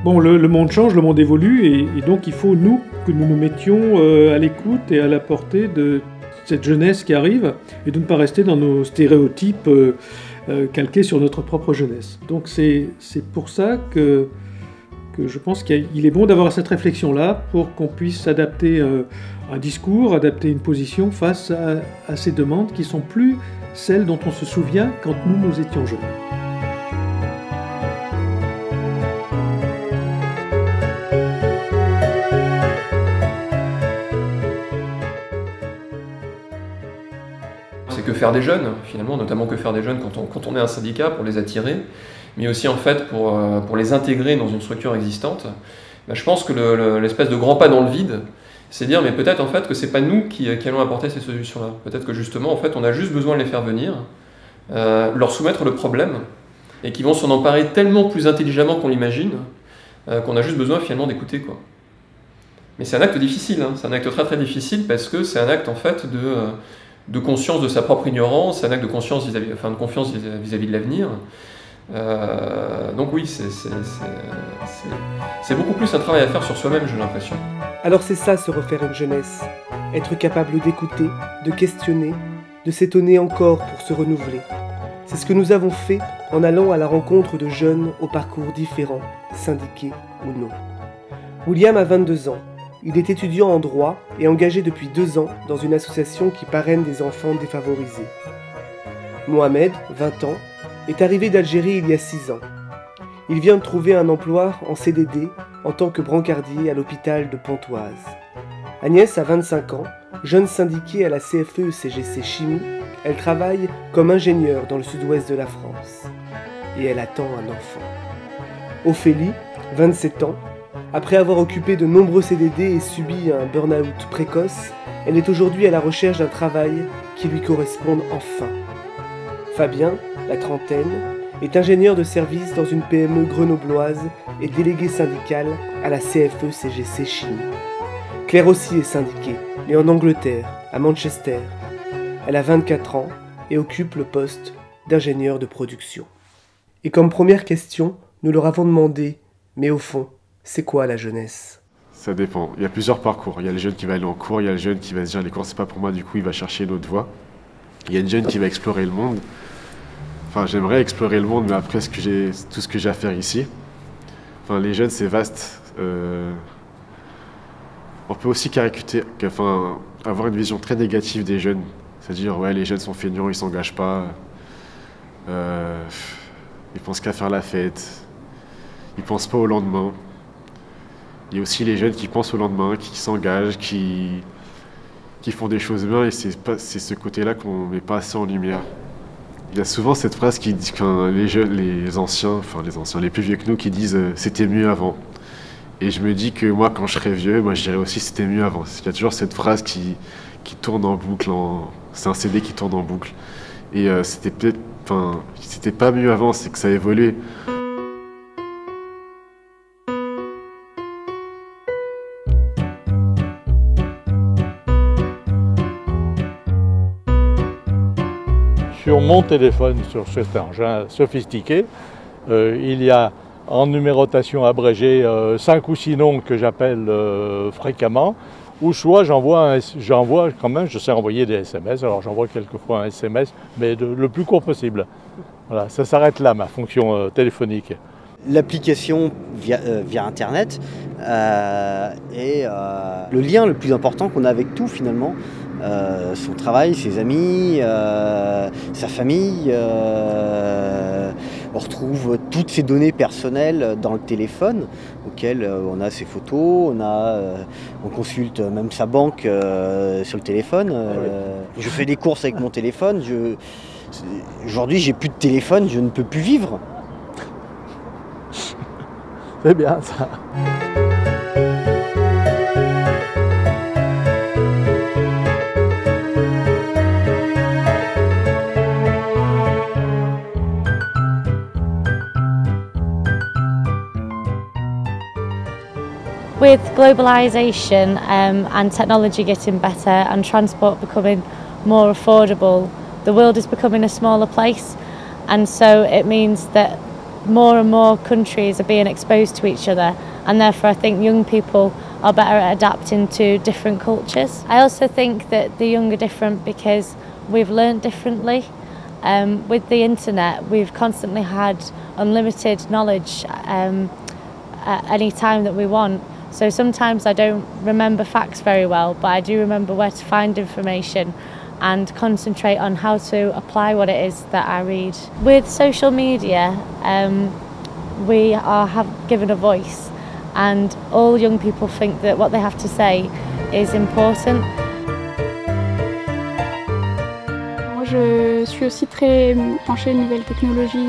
Bon, le monde change, le monde évolue, et donc il faut, que nous nous mettions à l'écoute et à la portée de cette jeunesse qui arrive, et de ne pas rester dans nos stéréotypes calqués sur notre propre jeunesse. Donc c'est pour ça que je pense qu'il est bon d'avoir cette réflexion-là, pour qu'on puisse adapter un discours, adapter une position face à ces demandes qui sont plus celles dont on se souvient quand nous étions jeunes. C'est que faire des jeunes, finalement, notamment que faire des jeunes quand on est un syndicat, pour les attirer, mais aussi en fait pour les intégrer dans une structure existante. Ben, je pense que l'espèce de grand pas dans le vide, c'est dire mais peut-être en fait que c'est pas nous qui allons apporter ces solutions-là. Peut-être que justement en fait on a juste besoin de les faire venir, leur soumettre le problème, et qu'ils vont s'en emparer tellement plus intelligemment qu'on l'imagine, qu'on a juste besoin finalement d'écouter, quoi. Mais c'est un acte difficile, hein. C'est un acte très très difficile, parce que c'est un acte en fait de conscience de sa propre ignorance, c'est un acte de conscience de confiance vis-à-vis de l'avenir. Donc oui, c'est beaucoup plus un travail à faire sur soi-même, j'ai l'impression. Alors c'est ça, se refaire une jeunesse. Être capable d'écouter, de questionner, de s'étonner encore pour se renouveler. C'est ce que nous avons fait en allant à la rencontre de jeunes aux parcours différents, syndiqués ou non. William a 22 ans. Il est étudiant en droit et engagé depuis 2 ans dans une association qui parraine des enfants défavorisés. Mohamed, 20 ans, est arrivé d'Algérie il y a 6 ans. Il vient de trouver un emploi en CDD en tant que brancardier à l'hôpital de Pontoise. Agnès a 25 ans, jeune syndiquée à la CFE-CGC Chimie. Elle travaille comme ingénieure dans le sud-ouest de la France. Et elle attend un enfant. Ophélie, 27 ans, après avoir occupé de nombreux CDD et subi un burn-out précoce, elle est aujourd'hui à la recherche d'un travail qui lui corresponde enfin. Fabien, la trentaine, est ingénieur de service dans une PME grenobloise et délégué syndical à la CFE-CGC Chimie. Claire aussi est syndiquée, mais en Angleterre, à Manchester. Elle a 24 ans et occupe le poste d'ingénieur de production. Et comme première question, nous leur avons demandé, mais au fond, c'est quoi la jeunesse? Ça dépend. Il y a plusieurs parcours. Il y a le jeune qui va aller en cours, il y a le jeune qui va se dire les cours c'est pas pour moi, du coup il va chercher une autre voie. Il y a une jeune qui va explorer le monde. Enfin, j'aimerais explorer le monde, mais après tout ce que j'ai à faire ici. Enfin, les jeunes c'est vaste. On peut aussi avoir une vision très négative des jeunes. C'est-à-dire ouais, les jeunes sont feignants, ils s'engagent pas. Ils pensent qu'à faire la fête. Ils pensent pas au lendemain. Il y a aussi les jeunes qui pensent au lendemain, qui s'engagent, qui font des choses bien, et c'est ce côté-là qu'on ne met pas assez en lumière. Il y a souvent cette phrase qui dit quand les anciens, les plus vieux que nous, qui disent « c'était mieux avant ». Et je me dis que moi, quand je serai vieux, moi je dirais aussi « c'était mieux avant ». Il y a toujours cette phrase qui tourne en boucle, c'est un CD qui tourne en boucle. Et c'était pas mieux avant, c'est que ça a évolué. Sur mon téléphone, sur cet engin sophistiqué, il y a en numérotation abrégée 5 ou 6 noms que j'appelle fréquemment, ou soit j'envoie quand même, je sais envoyer des SMS, alors j'envoie quelquefois un SMS, mais le plus court possible. Voilà, ça s'arrête là, ma fonction téléphonique. L'application via Internet est le lien le plus important qu'on a avec tout finalement. Son travail, ses amis, sa famille. On retrouve toutes ces données personnelles dans le téléphone, auquel on a ses photos, on consulte même sa banque sur le téléphone. Je fais des courses avec mon téléphone. Aujourd'hui, j'ai plus de téléphone, je ne peux plus vivre. C'est bien ça. With globalisation and technology getting better and transport becoming more affordable, the world is becoming a smaller place, and so it means that more and more countries are being exposed to each other, and therefore I think young people are better at adapting to different cultures. I also think that the young are different because we've learnt differently. With the internet, we've constantly had unlimited knowledge at any time that we want. So sometimes I don't remember facts very well, but I do remember where to find information and concentrate on how to apply what it is that I read. With social media, we have given a voice, and all young people think that what they have to say is important. Je suis aussi très penchée nouvelles technologies.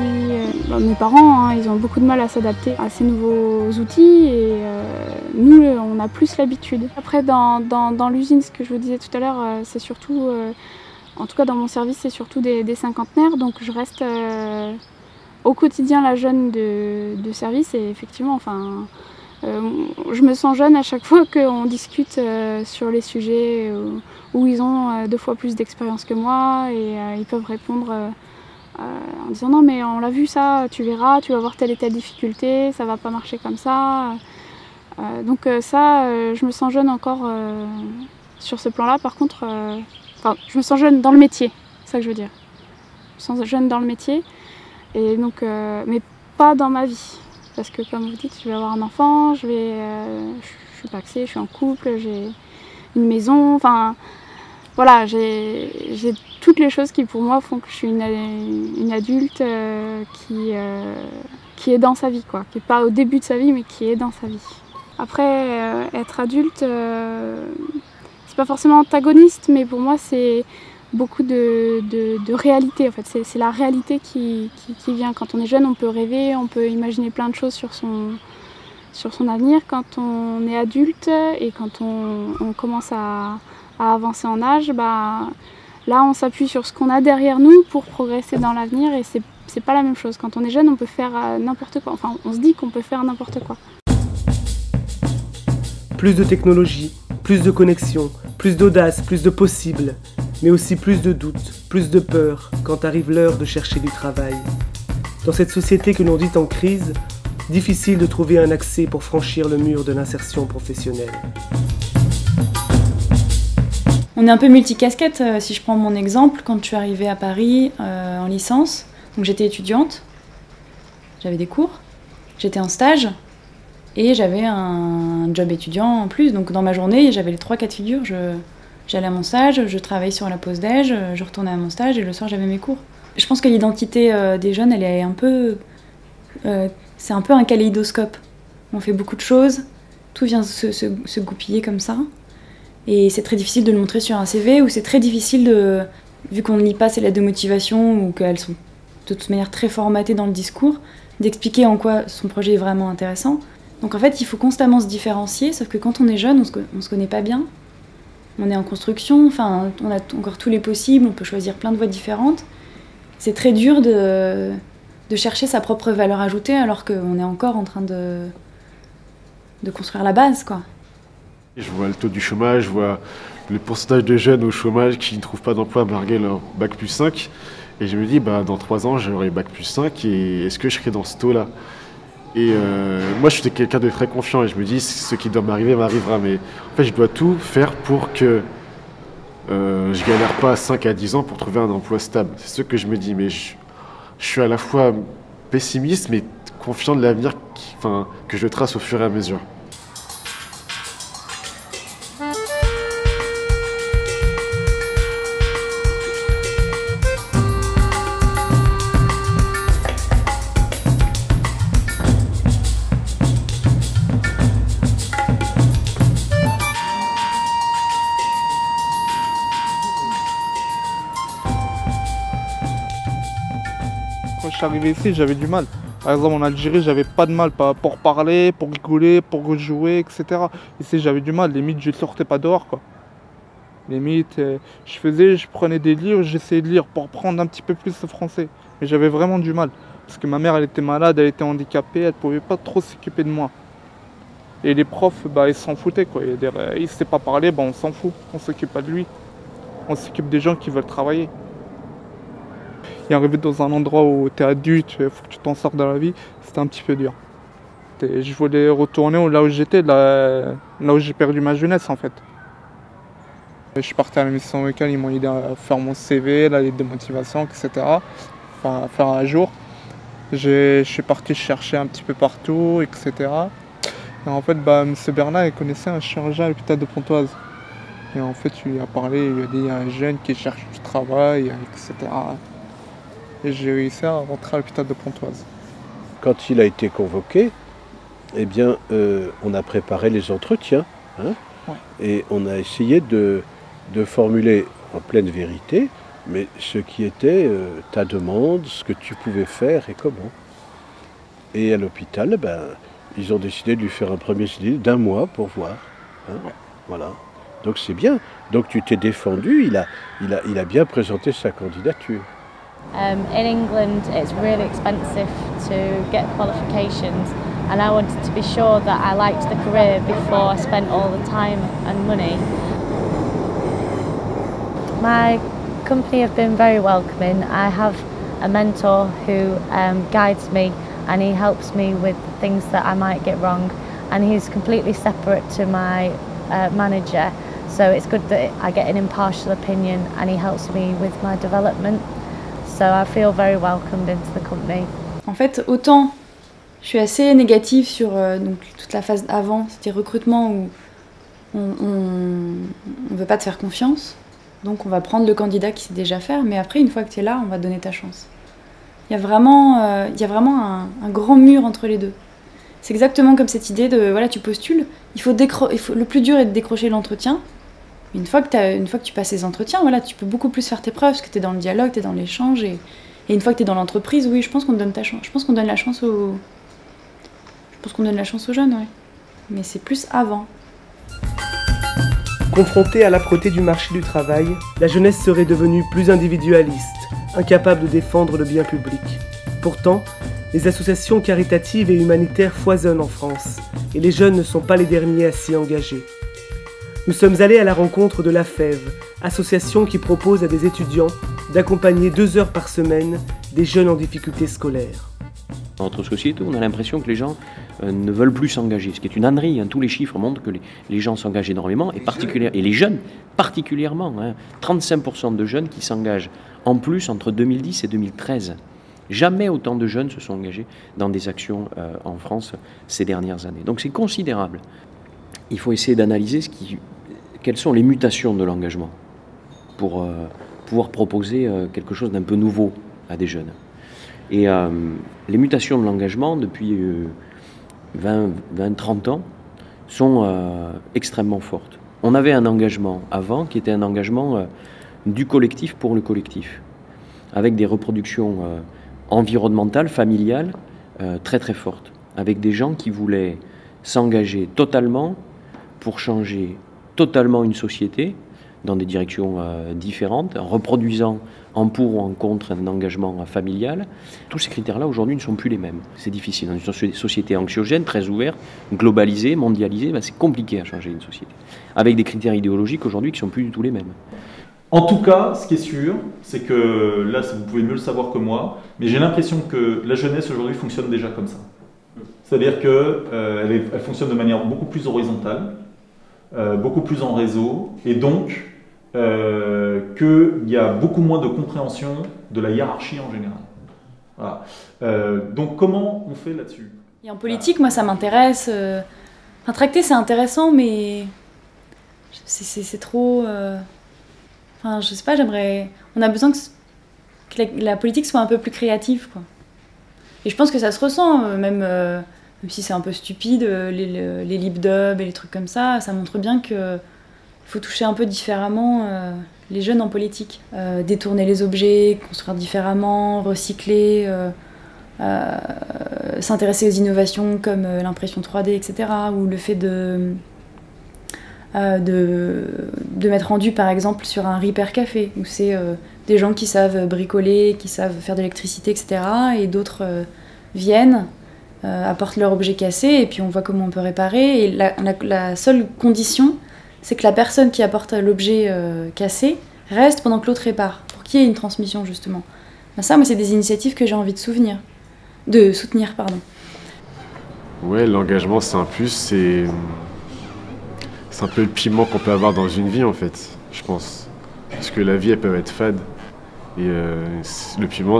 Mes parents, ils ont beaucoup de mal à s'adapter à ces nouveaux outils et nous, on a plus l'habitude. Après, dans l'usine, ce que je vous disais tout à l'heure, c'est surtout, en tout cas dans mon service, c'est surtout des cinquantenaires. Donc je reste au quotidien la jeune de service et effectivement, enfin, je me sens jeune à chaque fois qu'on discute sur les sujets où ils ont 2 fois plus d'expérience que moi et ils peuvent répondre en disant non mais on l'a vu ça, tu verras, tu vas voir telle et telle difficulté, ça va pas marcher comme ça. Donc ça, je me sens jeune encore sur ce plan-là. Par contre, enfin, je me sens jeune dans le métier, c'est ça que je veux dire. Je me sens jeune dans le métier, et donc, mais pas dans ma vie. Parce que comme vous dites, je vais avoir un enfant, je suis paxée, je suis en couple, j'ai une maison, enfin voilà, j'ai toutes les choses qui pour moi font que je suis une adulte qui est dans sa vie, quoi, qui n'est pas au début de sa vie mais qui est dans sa vie. Après, être adulte, c'est pas forcément antagoniste, mais pour moi c'est beaucoup de réalité en fait. C'est la réalité qui vient. Quand on est jeune, on peut rêver, on peut imaginer plein de choses sur son avenir. Quand on est adulte et quand on commence à avancer en âge, bah, là on s'appuie sur ce qu'on a derrière nous pour progresser dans l'avenir, et c'est pas la même chose. Quand on est jeune, on peut faire n'importe quoi. Enfin, on se dit qu'on peut faire n'importe quoi. Plus de technologie, plus de connexion, plus d'audace, plus de possibles, mais aussi plus de doutes, plus de peur quand arrive l'heure de chercher du travail. Dans cette société que l'on dit en crise, difficile de trouver un accès pour franchir le mur de l'insertion professionnelle. On est un peu multicasquette. Si je prends mon exemple, quand je suis arrivée à Paris en licence, donc j'étais étudiante, j'avais des cours, j'étais en stage et j'avais un job étudiant en plus. Donc dans ma journée, j'avais les 3 cas de figure. J'allais à mon stage, je travaillais sur la pause déj, je retournais à mon stage et le soir j'avais mes cours. Je pense que l'identité des jeunes, elle est un peu... c'est un peu un kaléidoscope. On fait beaucoup de choses, tout vient se goupiller comme ça. Et c'est très difficile de le montrer sur un CV, ou c'est très difficile, vu qu'on ne lit pas ces lettres de motivation, ou qu'elles sont de toute manière très formatées dans le discours, d'expliquer en quoi son projet est vraiment intéressant. Donc en fait, il faut constamment se différencier, sauf que quand on est jeune, on se connaît pas bien. On est en construction, enfin, on a encore tous les possibles, on peut choisir plein de voies différentes. C'est très dur de chercher sa propre valeur ajoutée alors qu'on est encore en train de construire la base, quoi. Je vois le taux du chômage, je vois le pourcentage de jeunes au chômage qui ne trouvent pas d'emploi malgré leur bac plus 5. Et je me dis, bah, dans 3 ans, j'aurai bac plus 5 et est-ce que je serai dans ce taux-là? Et moi, je suis quelqu'un de très confiant et je me dis, ce qui doit m'arriver m'arrivera. Mais en fait, je dois tout faire pour que je galère pas 5 à 10 ans pour trouver un emploi stable. C'est ce que je me dis. Mais je suis à la fois pessimiste, mais confiant de l'avenir que je trace au fur et à mesure. Quand je suis arrivé ici, j'avais du mal. Par exemple, en Algérie, j'avais pas de mal pour parler, pour rigoler, pour jouer, etc. Ici, j'avais du mal. Limite, je sortais pas dehors, quoi. Limite, je prenais des livres, j'essayais de lire pour prendre un petit peu plus le français. Mais j'avais vraiment du mal. Parce que ma mère, elle était malade, elle était handicapée, elle pouvait pas trop s'occuper de moi. Et les profs, bah, ils s'en foutaient, quoi. Il sait pas parler, bah, on s'en fout. On s'occupe pas de lui. On s'occupe des gens qui veulent travailler. Et arriver dans un endroit où tu es adulte, il faut que tu t'en sortes dans la vie, c'était un petit peu dur. Je voulais retourner là où j'étais, là où j'ai perdu ma jeunesse en fait. Je suis parti à la mission locale, ils m'ont aidé à faire mon CV, la lettre de motivation, etc. Enfin, à faire un jour. Je suis parti chercher un petit peu partout, etc. Et en fait, M. Bernard, il connaissait un chirurgien à l'hôpital de Pontoise. Et en fait, il lui a parlé, il lui a dit il y a un jeune qui cherche du travail, etc. Et j'ai réussi à rentrer à l'hôpital de Pontoise. Quand il a été convoqué, eh bien, on a préparé les entretiens. Hein, ouais. Et on a essayé de formuler en pleine vérité, mais ce qui était ta demande, ce que tu pouvais faire et comment. Et à l'hôpital, ils ont décidé de lui faire un premier CDI d'1 mois pour voir. Hein, ouais. Voilà. Donc c'est bien. Donc tu t'es défendu, il a bien présenté sa candidature. In England, it's really expensive to get qualifications, and I wanted to be sure that I liked the career before I spent all the time and money. My company have been very welcoming. I have a mentor who guides me, and he helps me with things that I might get wrong, and he's completely separate to my manager, so it's good that I get an impartial opinion and he helps me with my development. So I feel very welcomed into the company. En fait, autant je suis assez négative sur donc, toute la phase avant, c'était recrutement où on ne veut pas te faire confiance, donc on va prendre le candidat qui sait déjà faire, mais après, une fois que tu es là, on va te donner ta chance. Il y a vraiment un grand mur entre les deux. C'est exactement comme cette idée de, voilà, tu postules, le plus dur est de décrocher l'entretien. Une fois que tu passes les entretiens, voilà, tu peux beaucoup plus faire tes preuves, parce que tu es dans le dialogue, tu es dans l'échange, et une fois que tu es dans l'entreprise, oui, je pense qu'on te donne ta chance. Je pense qu'on donne la chance aux jeunes, ouais. Mais c'est plus avant. Confrontée à l'âpreté du marché du travail, la jeunesse serait devenue plus individualiste, incapable de défendre le bien public. Pourtant, les associations caritatives et humanitaires foisonnent en France, et les jeunes ne sont pas les derniers à s'y engager. Nous sommes allés à la rencontre de la FEV, association qui propose à des étudiants d'accompagner 2 heures par semaine des jeunes en difficulté scolaire. Dans notre société, on a l'impression que les gens ne veulent plus s'engager, ce qui est une ânerie. Hein. Tous les chiffres montrent que les gens s'engagent énormément, et les jeunes particulièrement. Hein. 35% de jeunes qui s'engagent en plus entre 2010 et 2013. Jamais autant de jeunes se sont engagés dans des actions en France ces dernières années. Donc c'est considérable. Il faut essayer d'analyser quelles sont les mutations de l'engagement pour pouvoir proposer quelque chose d'un peu nouveau à des jeunes. Et les mutations de l'engagement depuis 20-30 ans sont extrêmement fortes. On avait un engagement avant qui était un engagement du collectif pour le collectif, avec des reproductions environnementales, familiales très très fortes, avec des gens qui voulaient s'engager totalement pour changer totalement une société dans des directions différentes, en reproduisant en pour ou en contre un engagement familial. Tous ces critères-là, aujourd'hui, ne sont plus les mêmes. C'est difficile. Dans une société anxiogène, très ouverte, globalisée, mondialisée, c'est compliqué à changer une société. Avec des critères idéologiques, aujourd'hui, qui ne sont plus du tout les mêmes. En tout cas, ce qui est sûr, c'est que, là, vous pouvez mieux le savoir que moi, mais j'ai l'impression que la jeunesse, aujourd'hui, fonctionne déjà comme ça. C'est-à-dire qu'elle fonctionne de manière beaucoup plus horizontale, beaucoup plus en réseau, et donc qu'il y a beaucoup moins de compréhension de la hiérarchie en général. Voilà. Donc comment on fait là-dessus? Et en politique, moi ça m'intéresse. Enfin, tracter c'est intéressant, mais c'est trop... Enfin, je sais pas, j'aimerais... On a besoin que la politique soit un peu plus créative, quoi. Et je pense que ça se ressent, même si c'est un peu stupide, les lip-dubs et les trucs comme ça montre bien qu'il faut toucher un peu différemment les jeunes en politique. Détourner les objets, construire différemment, recycler, s'intéresser aux innovations comme l'impression 3D, etc. Ou le fait de mettre rendu par exemple sur un repair café, où c'est des gens qui savent bricoler, qui savent faire de l'électricité, etc. Et d'autres viennent, apportent leur objet cassé, et puis on voit comment on peut réparer. Et la seule condition, c'est que la personne qui apporte l'objet cassé reste pendant que l'autre répare, pour qu'il y ait une transmission justement. Enfin, ça, moi, c'est des initiatives que j'ai envie de soutenir. Ouais, l'engagement, c'est un plus, c'est un peu le piment qu'on peut avoir dans une vie, en fait, je pense. Parce que la vie, elle peut être fade. Et le piment,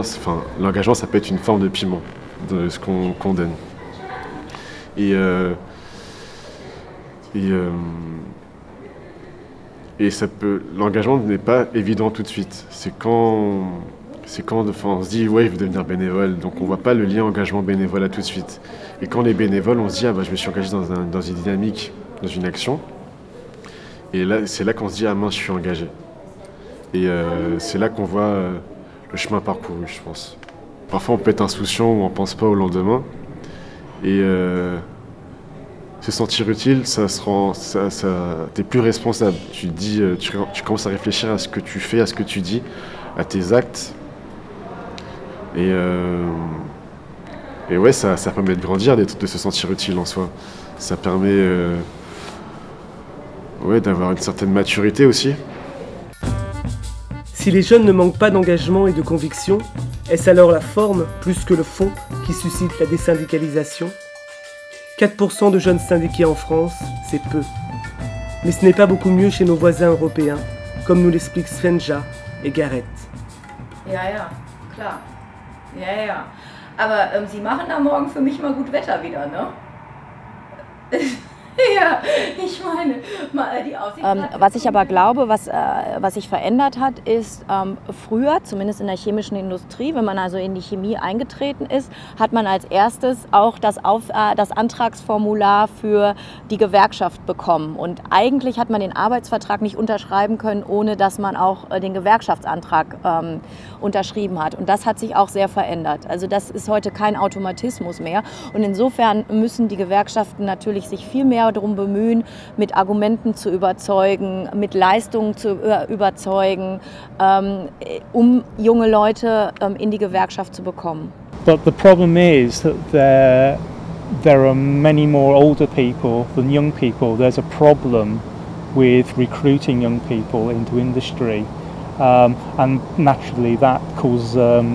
l'engagement, ça peut être une forme de piment, de ce qu'on donne. Et l'engagement n'est pas évident tout de suite. C'est quand on se dit, ouais, je veux devenir bénévole. Donc on voit pas le lien engagement-bénévolat tout de suite. Et quand on est bénévole, on se dit, ah bah je me suis engagé dans une dynamique, dans une action. Et là, c'est là qu'on se dit, ah mince, je suis engagé. Et c'est là qu'on voit le chemin parcouru, je pense. Parfois, on peut être insouciant ou on pense pas au lendemain. Et se sentir utile, t'es plus responsable. Tu commences à réfléchir à ce que tu fais, à ce que tu dis, à tes actes. Et ouais, ça permet de grandir, de se sentir utile en soi. Ça permet d'avoir une certaine maturité aussi. Si les jeunes ne manquent pas d'engagement et de conviction, est-ce alors la forme plus que le fond qui suscite la désyndicalisation ? 4% de jeunes syndiqués en France, c'est peu. Mais ce n'est pas beaucoup mieux chez nos voisins européens, comme nous l'expliquent Svenja et Gareth. Ja, klar. Ja. Aber Sie machen da morgen für mich mal gut Wetter wieder, ne? Ja, ich meine, mal die Aussicht. Was ich aber glaube, was sich verändert hat, ist früher, zumindest in der chemischen Industrie, wenn man also in die Chemie eingetreten ist, hat man als erstes auch das Antragsformular für die Gewerkschaft bekommen. Und eigentlich hat man den Arbeitsvertrag nicht unterschreiben können, ohne dass man auch den Gewerkschaftsantrag unterschrieben hat. Und das hat sich auch sehr verändert. Also das ist heute kein Automatismus mehr. Und insofern müssen die Gewerkschaften natürlich sich viel mehr darum bemühen, mit Argumenten zu überzeugen, mit Leistungen zu überzeugen, junge Leute in die Gewerkschaft zu bekommen. But the problem is that there are many more older people than young people. There's a problem with recruiting young people into industry, and naturally that causes a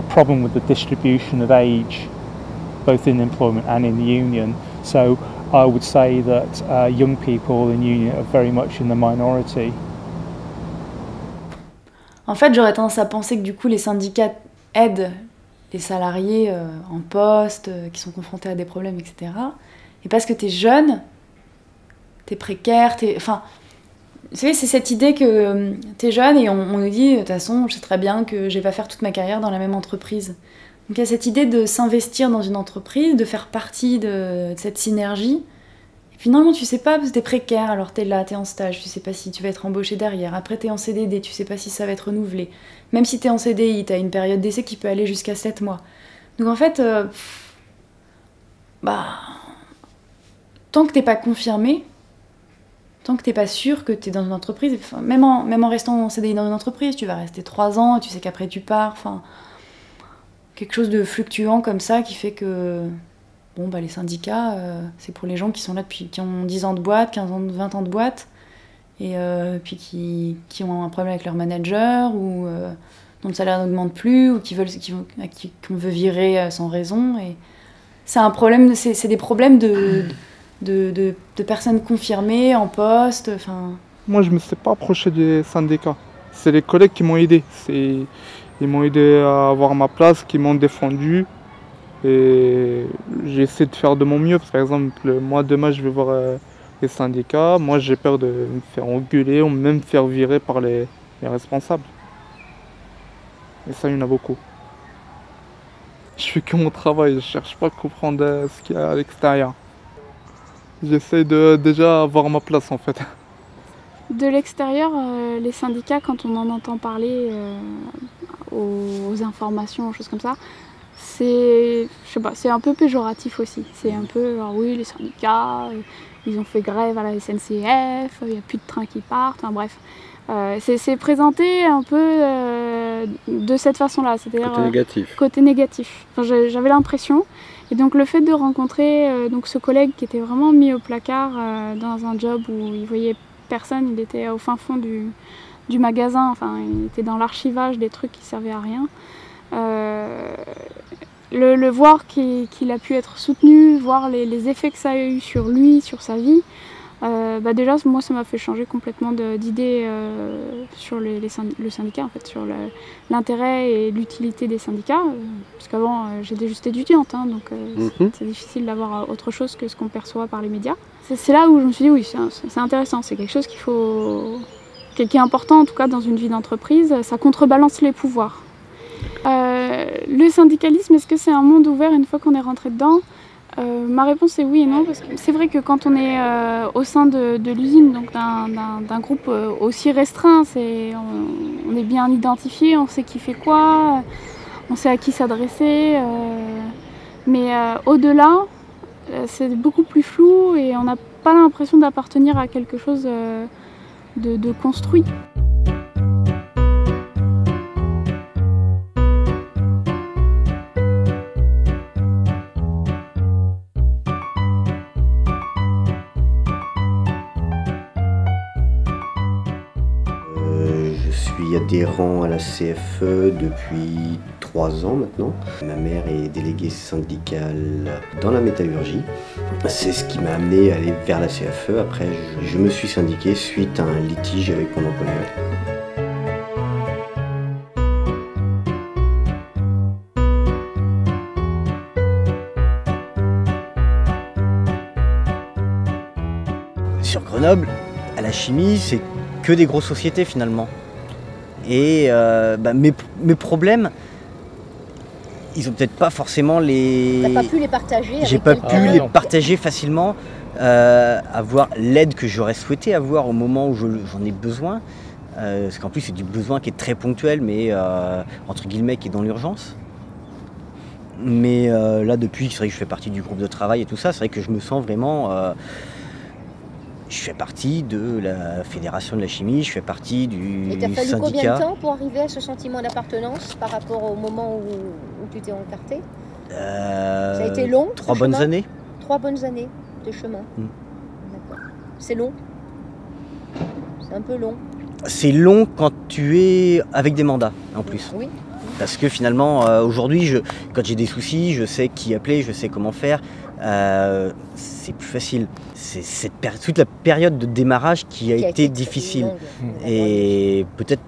problem with the distribution of age, both in employment and in the union. So I would say that young people in union are very much in the minority. En fait, j'aurais tendance à penser que du coup les syndicats aident les salariés en poste, qui sont confrontés à des problèmes, etc. Et parce que t'es jeune, t'es précaire, enfin, vous savez, c'est cette idée que t'es jeune et on nous dit, de toute façon, je sais très bien que je vais pas faire toute ma carrière dans la même entreprise. Donc il y a cette idée de s'investir dans une entreprise, de faire partie de cette synergie. Et puis normalement tu sais pas parce que t'es précaire, alors t'es là, t'es en stage, tu sais pas si tu vas être embauché derrière. Après t'es en CDD, tu sais pas si ça va être renouvelé. Même si t'es en CDI, t'as une période d'essai qui peut aller jusqu'à 7 mois. Donc en fait, tant que t'es pas confirmé, tant que t'es pas sûr que t'es dans une entreprise, enfin, même en restant en CDI dans une entreprise, tu vas rester 3 ans, tu sais qu'après tu pars, enfin... quelque chose de fluctuant comme ça qui fait que bon, les syndicats, c'est pour les gens qui sont là depuis, qui ont 10 ans de boîte, 15 ans, 20 ans de boîte, et puis qui ont un problème avec leur manager, ou dont le salaire n'augmente plus, ou qu'on veut virer sans raison. Et c'est un problème, c'est des problèmes de personnes confirmées en poste. Moi, je ne me suis pas approché des syndicats. C'est les collègues qui m'ont aidé. Ils m'ont aidé à avoir ma place, qui m'ont défendu. Et j'ai essayé de faire de mon mieux. Par exemple, moi, demain, je vais voir les syndicats. Moi, j'ai peur de me faire engueuler ou même me faire virer par les responsables. Et ça, il y en a beaucoup. Je fais que mon travail, je ne cherche pas à comprendre ce qu'il y a à l'extérieur. J'essaie de déjà avoir ma place, en fait. De l'extérieur, les syndicats, quand on en entend parler aux informations, aux choses comme ça, c'est un peu péjoratif aussi. C'est un peu genre oui, les syndicats, ils ont fait grève à la SNCF, il n'y a plus de trains qui partent, enfin bref. C'est présenté un peu de cette façon-là, c'est-à-dire côté négatif. Côté négatif. Enfin, j'avais l'impression. Et donc le fait de rencontrer donc ce collègue qui était vraiment mis au placard dans un job où il voyait personne, il était au fin fond du magasin, enfin il était dans l'archivage des trucs qui servaient à rien. Le voir qu'il a pu être soutenu, voir les effets que ça a eu sur lui, sur sa vie, déjà moi ça m'a fait changer complètement d'idée sur le syndicat, en fait, sur l'intérêt et l'utilité des syndicats, parce qu'avant j'étais juste étudiante, hein, donc c'est difficile d'avoir autre chose que ce qu'on perçoit par les médias. C'est là où je me suis dit oui, c'est intéressant, c'est quelque chose qui est important en tout cas dans une vie d'entreprise, ça contrebalance les pouvoirs. Le syndicalisme, est-ce que c'est un monde ouvert une fois qu'on est rentré dedans? Ma réponse est oui et non, parce que c'est vrai que quand on est au sein de l'usine, donc d'un groupe aussi restreint, on est bien identifié, on sait qui fait quoi, on sait à qui s'adresser, mais au-delà, c'est beaucoup plus flou et on n'a pas l'impression d'appartenir à quelque chose de construit. Je suis adhérent à la CFE depuis 3 ans maintenant. Ma mère est déléguée syndicale dans la métallurgie. C'est ce qui m'a amené à aller vers la CFE. Après, je me suis syndiqué suite à un litige avec mon employeur. Sur Grenoble, à la chimie, c'est que des grosses sociétés finalement. Et mes problèmes, ils ont peut-être pas forcément les... T'as pas pu les partager avec J'ai pas quelqu'un. pu les partager facilement, avoir l'aide que j'aurais souhaité avoir au moment où j'en ai besoin. Parce qu'en plus c'est du besoin qui est très ponctuel, mais entre guillemets qui est dans l'urgence. Mais là depuis, c'est vrai que je fais partie du groupe de travail et tout ça, c'est vrai que je me sens vraiment... je fais partie de la Fédération de la chimie, je fais partie du syndicat. Et t'as fallu combien de temps pour arriver à ce sentiment d'appartenance par rapport au moment où tu t'es encarté? Ça a été long? 3 bonnes années. 3 bonnes années de chemin. D'accord. C'est long? C'est un peu long? C'est long quand tu es avec des mandats en plus. Oui. Parce que finalement, aujourd'hui, quand j'ai des soucis, je sais qui appeler, je sais comment faire. C'est plus facile. C'est toute la période de démarrage qui a été difficile. Et peut-être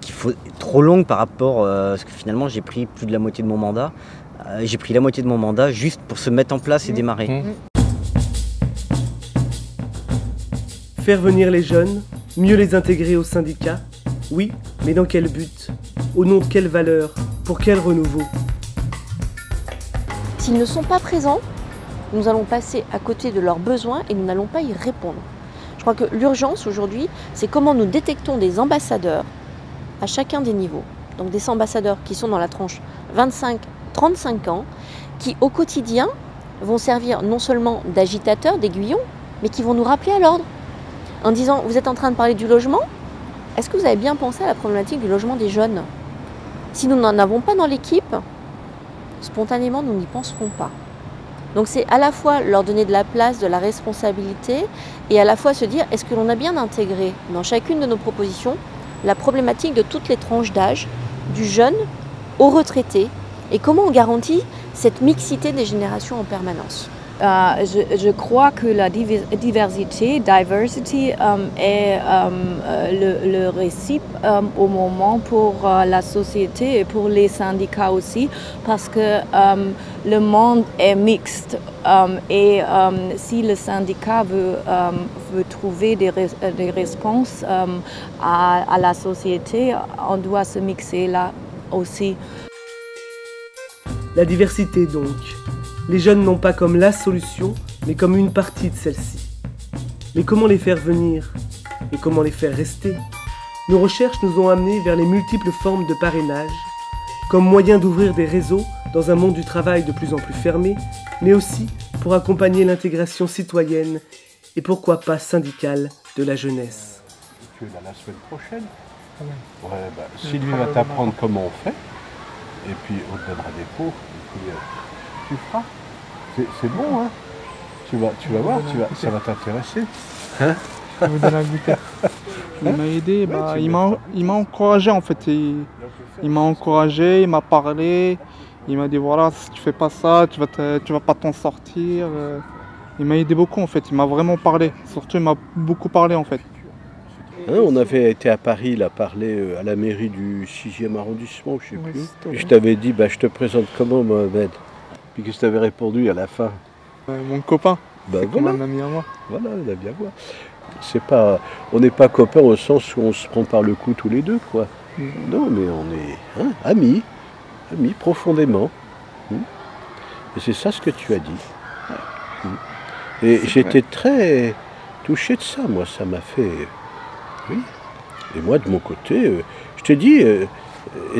qu'il faut trop longue par rapport à ce que finalement j'ai pris plus de la moitié de mon mandat. J'ai pris la moitié de mon mandat juste pour se mettre en place et démarrer. Faire venir les jeunes, mieux les intégrer au syndicat, oui, mais dans quel but? Au nom de quelle valeur? Pour quel renouveau? S'ils ne sont pas présents, nous allons passer à côté de leurs besoins et nous n'allons pas y répondre. Je crois que l'urgence aujourd'hui, c'est comment nous détectons des ambassadeurs à chacun des niveaux. Donc des ambassadeurs qui sont dans la tranche 25-35 ans, qui au quotidien vont servir non seulement d'agitateurs, d'aiguillons, mais qui vont nous rappeler à l'ordre. En disant, vous êtes en train de parler du logement? Est-ce que vous avez bien pensé à la problématique du logement des jeunes? Si nous n'en avons pas dans l'équipe, spontanément, nous n'y penserons pas. Donc c'est à la fois leur donner de la place, de la responsabilité, et à la fois se dire, est-ce que l'on a bien intégré dans chacune de nos propositions la problématique de toutes les tranches d'âge, du jeune au retraité, et comment on garantit cette mixité des générations en permanence. Je crois que la diversity est le récip au moment pour la société et pour les syndicats aussi, parce que le monde est mixte et si le syndicat veut trouver des réponses à la société, on doit se mixer là aussi. La diversité donc. Les jeunes non pas comme la solution, mais comme une partie de celle-ci. Mais comment les faire venir? Et comment les faire rester? Nos recherches nous ont amenés vers les multiples formes de parrainage, comme moyen d'ouvrir des réseaux dans un monde du travail de plus en plus fermé, mais aussi pour accompagner l'intégration citoyenne et pourquoi pas syndicale de la jeunesse. Tu es là la semaine prochaine? Ouais, Sylvie va t'apprendre comment on fait, et puis on te donnera des pots, et puis tu feras. C'est bon, hein? Tu vas voir, ça va t'intéresser. Hein? Je vous donne un goûter. Il m'a aidé, il m'a encouragé en fait. Il m'a encouragé, il m'a parlé, il m'a dit voilà, si tu fais pas ça, tu vas pas t'en sortir. Il m'a aidé beaucoup en fait, il m'a vraiment parlé. Surtout il m'a beaucoup parlé en fait. Hein, on avait été à Paris, là, parler à la mairie du 6e arrondissement, je sais plus. Et je t'avais dit, je te présente comment, Mohamed? Puis qu'est-ce que tu avais répondu à la fin? Mon copain. C'est comme un ami à moi. Voilà, un ami à moi. C'est pas, on n'est pas copains au sens où on se prend par le cou tous les deux, quoi. Non, mais on est amis, profondément. Et c'est ça ce que tu as dit. Et j'étais très touché de ça, moi, ça m'a fait... Oui. Et moi, de mon côté, je te dis, et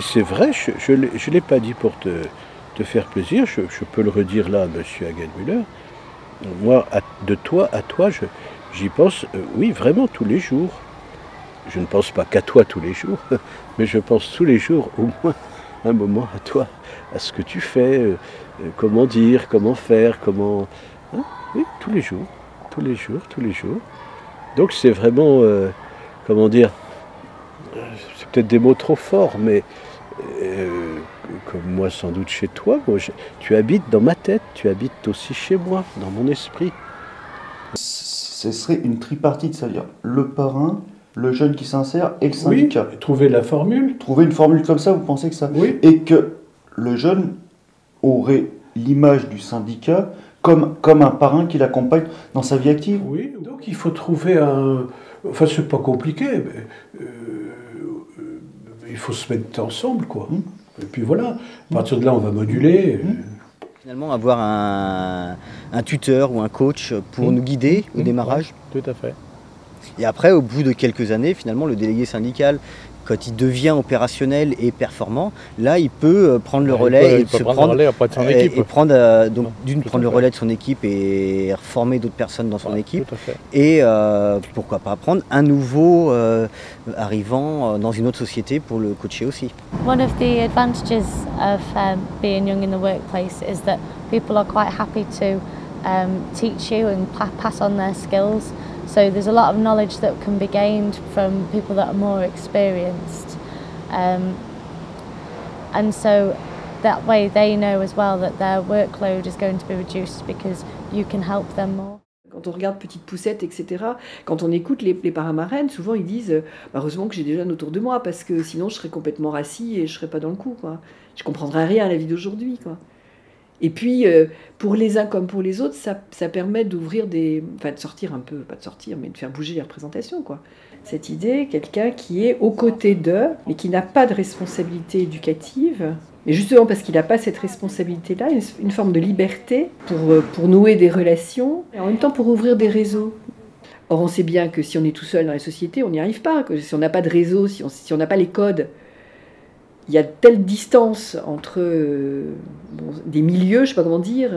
c'est vrai, je ne l'ai pas dit pour te faire plaisir, je peux le redire là à M. Hagenmüller. Moi, de toi à toi, j'y pense, oui, vraiment tous les jours. Je ne pense pas qu'à toi tous les jours, mais je pense tous les jours, au moins un moment à toi, à ce que tu fais, comment dire, comment faire, comment... Hein, oui, tous les jours. Donc c'est vraiment... comment dire, c'est peut-être des mots trop forts, mais comme moi sans doute chez toi, tu habites dans ma tête, tu habites aussi chez moi, dans mon esprit. Ce serait une tripartite, c'est-à-dire le parrain, le jeune qui s'insère et le syndicat. Oui, trouver la formule. Trouver une formule comme ça, vous pensez que ça... Oui. Et que le jeune aurait l'image du syndicat comme un parrain qui l'accompagne dans sa vie active. Oui, donc il faut trouver un... Enfin, c'est pas compliqué, mais il faut se mettre ensemble, quoi. Et puis voilà, à partir de là, on va moduler. Finalement, avoir un tuteur ou un coach pour nous guider au démarrage. Tout à fait. Et après, au bout de quelques années, finalement, le délégué syndical, quand il devient opérationnel et performant, là, il peut prendre le relais et prendre le relais de son équipe et former d'autres personnes dans son équipe. Et pourquoi pas prendre un nouveau arrivant dans une autre société pour le coacher aussi. One of the advantages of being young in the workplace is that people are quite happy to teach you and pass on their skills. So there's a lot of knowledge that can be gained from people that are more experienced. And so that way they know as well that their workload is going to be reduced because you can help them more. Quand on regarde Petite Poussette, etc., quand on écoute les parrains-marraines, souvent ils disent heureusement que j'ai des jeunes autour de moi parce que sinon je serais complètement rassis et je serais pas dans le coup, quoi. Je comprendrais rien à la vie d'aujourd'hui, quoi. Et puis, pour les uns comme pour les autres, ça permet d'ouvrir de sortir un peu, pas de sortir, mais de faire bouger les représentations, quoi. Cette idée, quelqu'un qui est aux côtés d'eux, mais qui n'a pas de responsabilité éducative, mais justement parce qu'il n'a pas cette responsabilité-là, une forme de liberté pour nouer des relations, et en même temps pour ouvrir des réseaux. Or, on sait bien que si on est tout seul dans la société, on n'y arrive pas, que si on n'a pas de réseau, si on n'a pas les codes, il y a telle distance entre des milieux, je ne sais pas comment dire.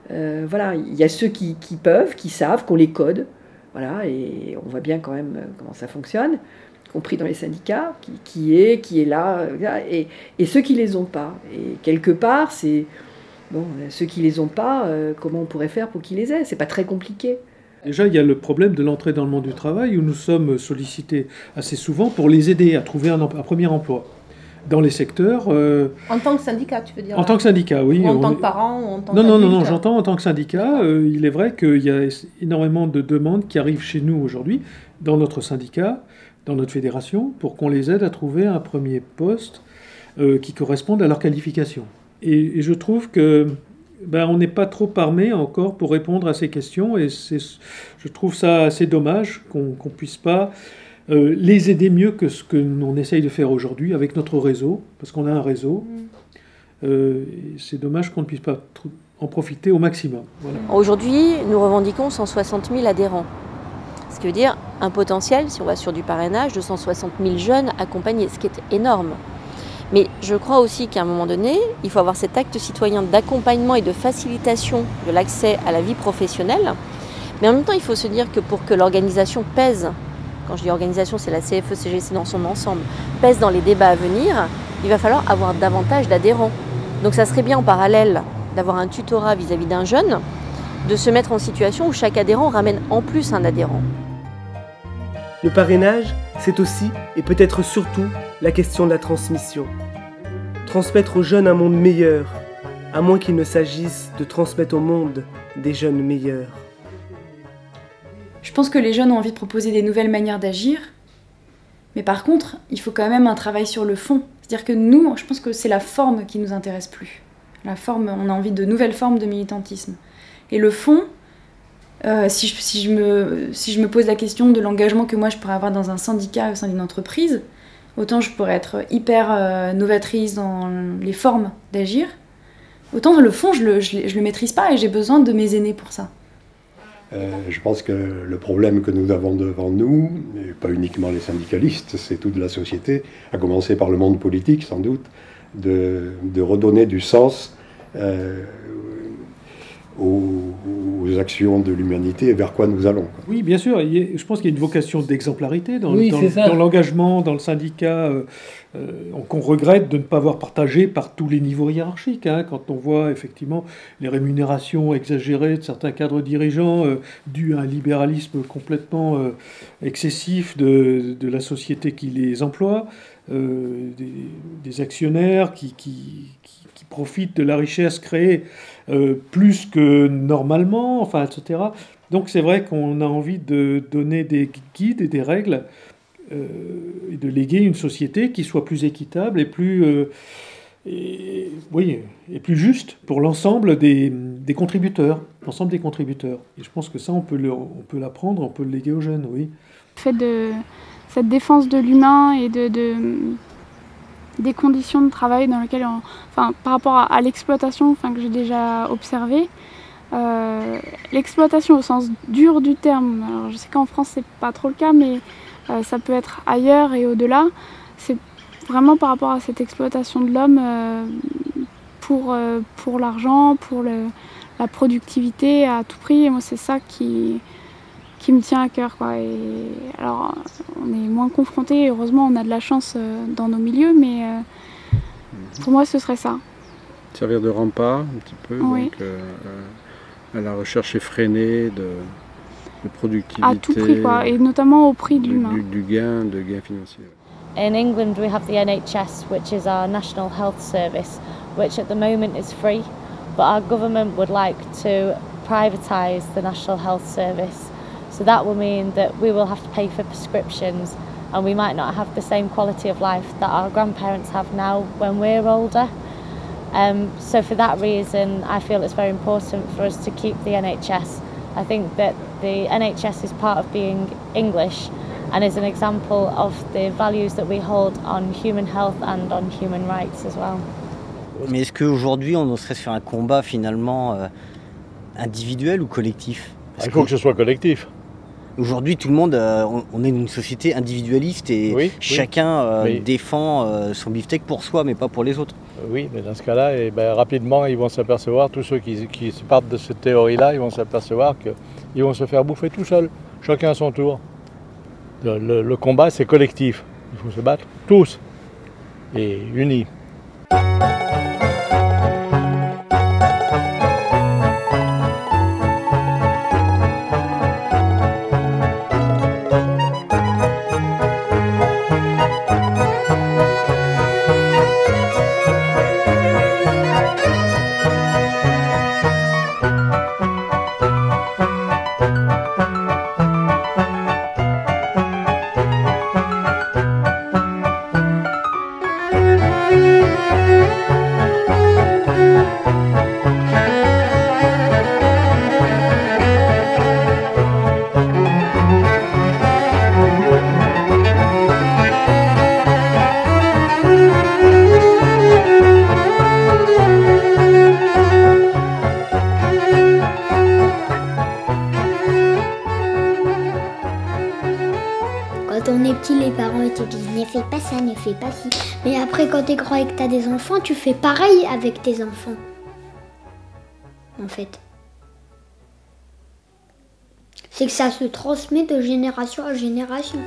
Voilà, il y a ceux qui peuvent, qui savent, qu'on les code. Voilà, et on voit bien quand même comment ça fonctionne, y compris dans les syndicats, qui est là, et ceux qui ne les ont pas. Et quelque part, c'est ceux qui ne les ont pas, comment on pourrait faire pour qu'ils les aient? C'est pas très compliqué. Déjà, il y a le problème de l'entrée dans le monde du travail où nous sommes sollicités assez souvent pour les aider à trouver un premier emploi. Dans les secteurs... En tant que syndicat, tu veux dire? En tant que syndicat, oui. Ou en tant que parent ou en tant Non, j'entends en tant que syndicat. Il est vrai qu'il y a énormément de demandes qui arrivent chez nous aujourd'hui, dans notre syndicat, dans notre fédération, pour qu'on les aide à trouver un premier poste qui corresponde à leur qualification. Et je trouve que on n'est pas trop armé encore pour répondre à ces questions, et je trouve ça assez dommage qu'on ne puisse pas... les aider mieux que ce que l'on essaye de faire aujourd'hui avec notre réseau, parce qu'on a un réseau. C'est dommage qu'on ne puisse pas en profiter au maximum. Voilà. Aujourd'hui, nous revendiquons 160 000 adhérents. Ce qui veut dire un potentiel, si on va sur du parrainage, de 160 000 jeunes accompagnés, ce qui est énorme. Mais je crois aussi qu'à un moment donné, il faut avoir cet acte citoyen d'accompagnement et de facilitation de l'accès à la vie professionnelle. Mais en même temps, il faut se dire que pour que l'organisation pèse, quand je dis organisation, c'est la CFE-CGC dans son ensemble, pèse dans les débats à venir, il va falloir avoir davantage d'adhérents. Donc ça serait bien en parallèle d'avoir un tutorat vis-à-vis d'un jeune, de se mettre en situation où chaque adhérent ramène en plus un adhérent. Le parrainage, c'est aussi, et peut-être surtout, la question de la transmission. Transmettre aux jeunes un monde meilleur, à moins qu'il ne s'agisse de transmettre au monde des jeunes meilleurs. Je pense que les jeunes ont envie de proposer des nouvelles manières d'agir, mais par contre, il faut quand même un travail sur le fond. C'est-à-dire que nous, je pense que c'est la forme qui nous intéresse plus. La forme, on a envie de nouvelles formes de militantisme. Et le fond, si je me pose la question de l'engagement que moi je pourrais avoir dans un syndicat au sein d'une entreprise, autant je pourrais être hyper novatrice dans les formes d'agir, autant le fond je le maîtrise pas et j'ai besoin de mes aînés pour ça. Je pense que le problème que nous avons devant nous, et pas uniquement les syndicalistes, c'est toute la société, à commencer par le monde politique sans doute, de redonner du sens aux actions de l'humanité et vers quoi nous allons. Oui, bien sûr. Je pense qu'il y a une vocation d'exemplarité dans l'engagement, dans le syndicat, qu'on regrette de ne pas avoir partagé par tous les niveaux hiérarchiques. Quand on voit effectivement les rémunérations exagérées de certains cadres dirigeants dues à un libéralisme complètement excessif de la société qui les emploie, des actionnaires qui profitent de la richesse créée plus que normalement, enfin, etc. Donc c'est vrai qu'on a envie de donner des guides et des règles et de léguer une société qui soit plus équitable et plus, et plus juste pour l'ensemble des contributeurs, l'ensemble des contributeurs. Et je pense que ça, on peut l'apprendre, on peut le léguer aux jeunes, oui. Le fait de cette défense de l'humain et des conditions de travail dans lesquelles, par rapport à l'exploitation que j'ai déjà observée, l'exploitation au sens dur du terme, alors je sais qu'en France c'est pas trop le cas, mais ça peut être ailleurs et au-delà, c'est vraiment par rapport à cette exploitation de l'homme pour l'argent, pour la productivité à tout prix, et moi c'est ça qui me tient à cœur, quoi. Et alors, on est moins confrontés, heureusement, on a de la chance dans nos milieux, mais pour moi, ce serait ça. Servir de rempart, un petit peu, oui. Donc, à la recherche effrénée de productivité. À tout prix, quoi, et notamment au prix de l'humain. Du gain financier. In England, we have the NHS, which is our National Health Service, which at the moment is free, but our government would like to privatise the National Health Service. So that will mean that we will have to pay for prescriptions and we might not have the same quality of life that our grandparents have now when we're older. So for that reason, I feel it's very important for us to keep the NHS. I think that the NHS is part of being English and is an example of the values that we hold on human health and on human rights as well. Mais est-ce qu'aujourd'hui, on oserait se faire un combat finalement individuel ou collectif? Il faut que ce soit collectif. Aujourd'hui, tout le monde, on est une société individualiste et chacun défend son beefsteak pour soi, mais pas pour les autres. Oui, mais dans ce cas-là, rapidement, ils vont s'apercevoir, tous ceux qui partent de cette théorie-là, ils vont s'apercevoir qu'ils vont se faire bouffer tout seuls, chacun à son tour. Le combat, c'est collectif. Il faut se battre tous et unis. Quand on est petit, les parents ils te disent ne fais pas ça, ne fais pas ci. Mais après, quand t'es grand et que t'as des enfants, tu fais pareil avec tes enfants. En fait. C'est que ça se transmet de génération en génération.